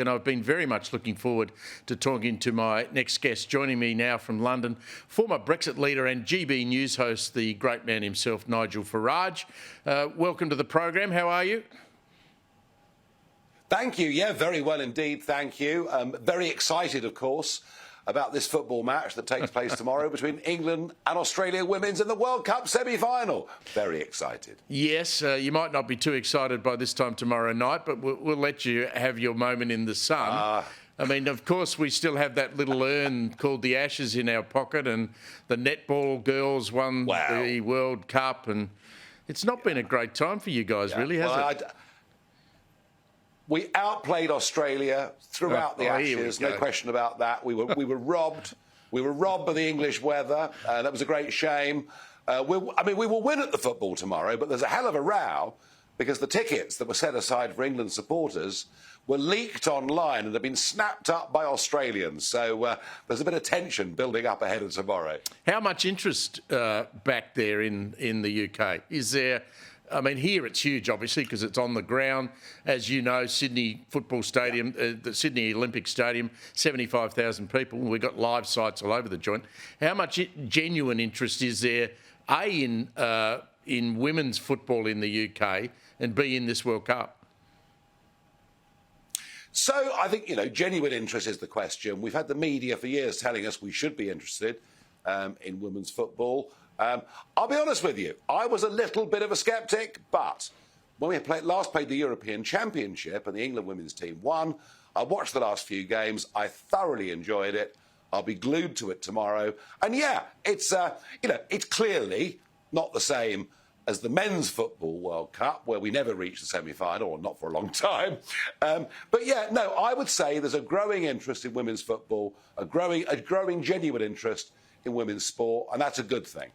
And I've been very much looking forward to talking to my next guest. Joining me now from London, former Brexit leader and GB News host, the great man himself, Nigel Farage. Welcome to the program. How are you? Thank you. Yeah, very well indeed. Thank you. Very excited, of course, about this football match that takes place tomorrow between England and Australia women's in the World Cup semi-final. Very excited. Yes, you might not be too excited by this time tomorrow night, but we'll let you have your moment in the sun. I mean, of course, we still have that little urn called the Ashes in our pocket, and the netball girls won the World Cup, and it's not been a great time for you guys, really, has it? We outplayed Australia throughout the Ashes, no question about that. We were robbed. We were robbed by the English weather. That was a great shame. We will win at the football tomorrow, but there's a hell of a row because the tickets that were set aside for England supporters were leaked online and have been snapped up by Australians. So there's a bit of tension building up ahead of tomorrow. How much interest back there in the UK? Is there... I mean, here it's huge, obviously, because it's on the ground. As you know, Sydney Football Stadium, the Sydney Olympic Stadium, 75,000 people. We've got live sites all over the joint. How much genuine interest is there, A, in women's football in the UK, and B, in this World Cup? So I think, genuine interest is the question. We've had the media for years telling us we should be interested in women's football. I'll be honest with you, I was a little bit of a sceptic, but when we last played the European Championship and the England women's team won, I watched the last few games. I thoroughly enjoyed it. I'll be glued to it tomorrow. And yeah, it's clearly not the same as the men's football World Cup, where we never reached the semi-final, or not for a long time. But yeah, no, I would say there's a growing interest in women's football, a growing genuine interest in women's sport, and that's a good thing.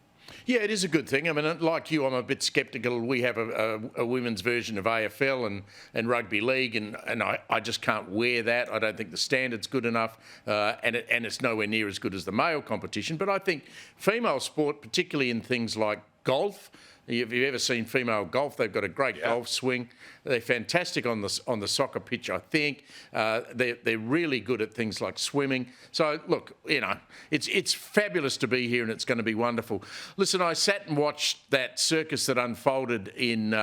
Yeah, it is a good thing. I mean, like you, I'm a bit sceptical. We have a women's version of AFL and rugby league, and I just can't wear that. I don't think the standard's good enough, and it's nowhere near as good as the male competition. But I think female sport, particularly in things like golf, if you've ever seen female golf, they've got a great golf swing. They're fantastic on the soccer pitch, I think. They're really good at things like swimming. So, look, it's fabulous to be here and it's going to be wonderful. Listen, I sat and watched that circus that unfolded in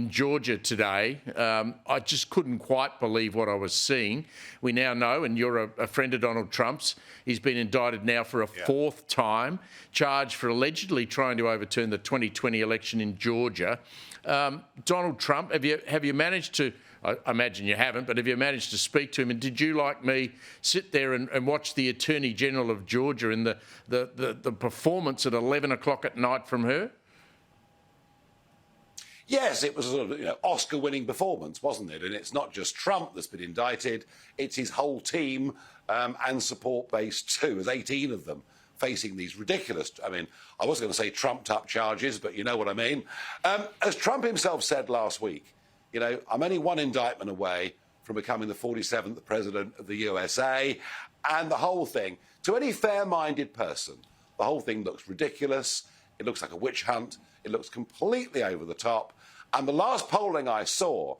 Georgia today. I just couldn't quite believe what I was seeing. We now know, and you're a friend of Donald Trump's, he's been indicted now for a fourth time, charged for allegedly trying to overturn the 2020 election in Georgia. Donald Trump, have you managed to, I imagine you haven't, but have you managed to speak to him? And did you, like me, sit there and watch the Attorney General of Georgia and the performance at 11 o'clock at night from her? Yes, it was a sort of Oscar-winning performance, wasn't it? And it's not just Trump that's been indicted, it's his whole team and support base too. There's 18 of them facing these ridiculous, I was going to say trumped-up charges, but you know what I mean. As Trump himself said last week, I'm only one indictment away from becoming the 47th president of the USA, and the whole thing, to any fair-minded person, the whole thing looks ridiculous, it looks like a witch hunt, it looks completely over the top, and the last polling I saw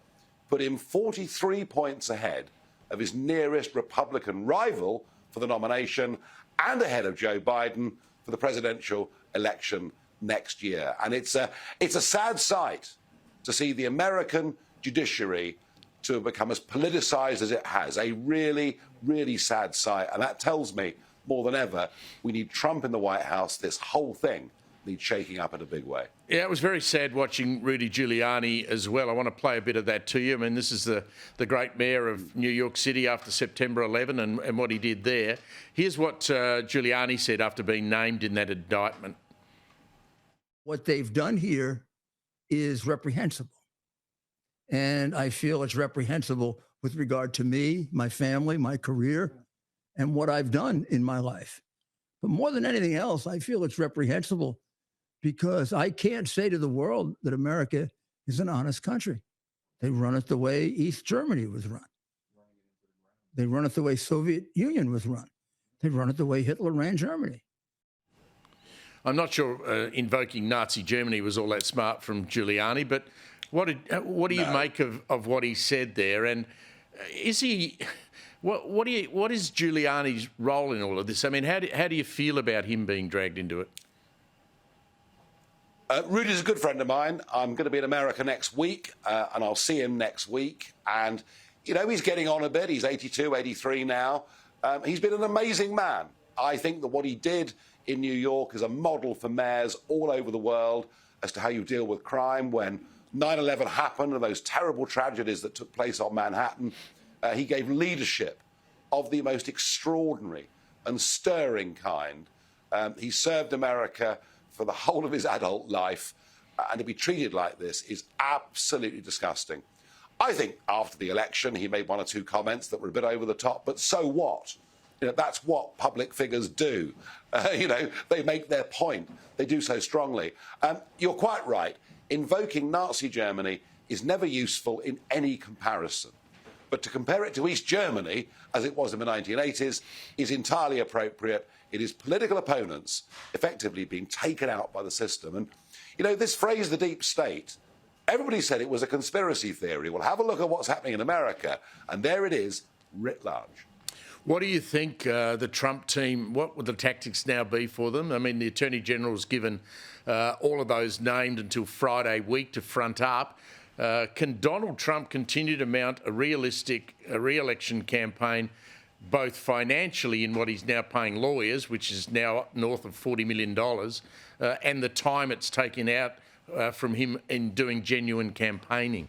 put him 43 points ahead of his nearest Republican rival for the nomination, and ahead of Joe Biden for the presidential election next year. And it's a sad sight to see the American judiciary to have become as politicised as it has. A really, really sad sight. And that tells me, more than ever, we need Trump in the White House. This whole thing needs shaking up in a big way. Yeah, it was very sad watching Rudy Giuliani as well. I want to play a bit of that to you. I mean, this is the great mayor of New York City after September 11 and what he did there. Here's what Giuliani said after being named in that indictment. What they've done here is reprehensible. And I feel it's reprehensible with regard to me, my family, my career, and what I've done in my life. But more than anything else, I feel it's reprehensible because I can't say to the world that America is an honest country. They run it the way East Germany was run. They run it the way Soviet Union was run. They run it the way Hitler ran Germany. I'm not sure invoking Nazi Germany was all that smart from Giuliani, but what do you make of what he said there? And Is he? What is Giuliani's role in all of this? I mean, how do you feel about him being dragged into it? Rudy's a good friend of mine. I'm going to be in America next week, and I'll see him next week. And, you know, he's getting on a bit. He's 82, 83 now. He's been an amazing man. I think that what he did in New York is a model for mayors all over the world as to how you deal with crime. When 9/11 happened and those terrible tragedies that took place on Manhattan, he gave leadership of the most extraordinary and stirring kind. He served America for the whole of his adult life, and to be treated like this is absolutely disgusting. I think after the election he made one or two comments that were a bit over the top, but so what? You know, that's what public figures do. You know, they make their point. They do so strongly. You're quite right. Invoking Nazi Germany is never useful in any comparison. But to compare it to East Germany, as it was in the 1980s, is entirely appropriate. It is political opponents effectively being taken out by the system. And, you know, this phrase, the deep state, everybody said it was a conspiracy theory. Well, have a look at what's happening in America, and there it is, writ large. What do you think the Trump team, what would the tactics now be for them? I mean, the Attorney General's given all of those named until Friday week to front up. Can Donald Trump continue to mount a realistic re-election campaign, both financially in what he's now paying lawyers, which is now north of $40 million, and the time it's taken out from him in doing genuine campaigning?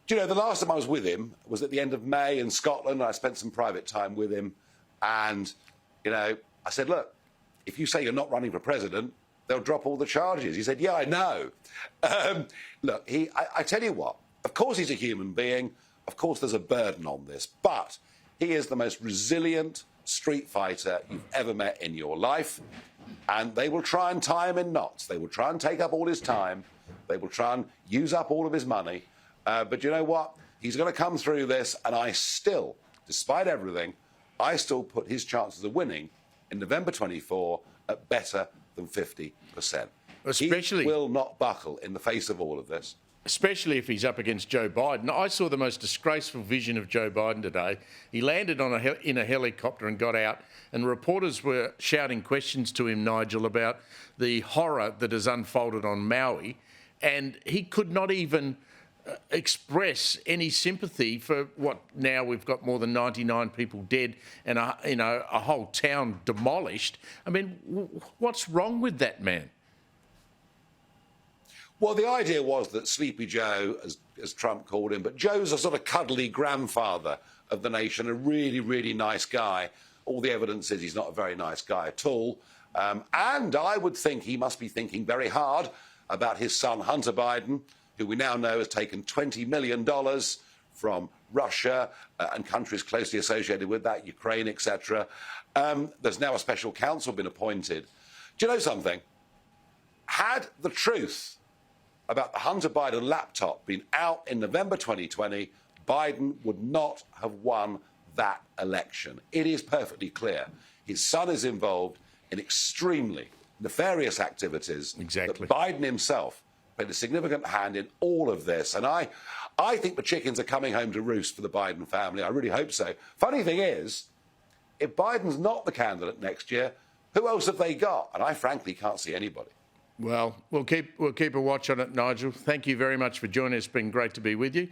Do you know, the last time I was with him was at the end of May in Scotland. I spent some private time with him. And, you know, I said, look, if you say you're not running for president, they'll drop all the charges. He said, yeah, I know. Look, I tell you what, of course he's a human being. Of course there's a burden on this. But he is the most resilient street fighter you've ever met in your life. And they will try and tie him in knots. They will try and take up all his time. They will try and use up all of his money. But you know what? He's going to come through this, and I still, despite everything, I still put his chances of winning in November 24 at better than 50%. Especially, he will not buckle in the face of all of this. Especially if he's up against Joe Biden. I saw the most disgraceful vision of Joe Biden today. He landed in a helicopter and got out, and reporters were shouting questions to him, Nigel, about the horror that has unfolded on Maui, and he could not even express any sympathy for what now we've got more than 99 people dead and a whole town demolished. I mean, what's wrong with that man? Well, the idea was that Sleepy Joe, as Trump called him, but Joe's a sort of cuddly grandfather of the nation, a really, really nice guy. All the evidence is he's not a very nice guy at all. And I would think he must be thinking very hard about his son, Hunter Biden, who we now know has taken $20 million from Russia and countries closely associated with that, Ukraine, etc. There's now a special counsel been appointed. Do you know something? Had the truth about the Hunter Biden laptop been out in November 2020, Biden would not have won that election. It is perfectly clear. His son is involved in extremely nefarious activities. Exactly. That Biden himself played a significant hand in all of this. And I think the chickens are coming home to roost for the Biden family. I really hope so. Funny thing is, if Biden's not the candidate next year, who else have they got? And I frankly can't see anybody. Well, we'll keep a watch on it, Nigel. Thank you very much for joining us. It's been great to be with you.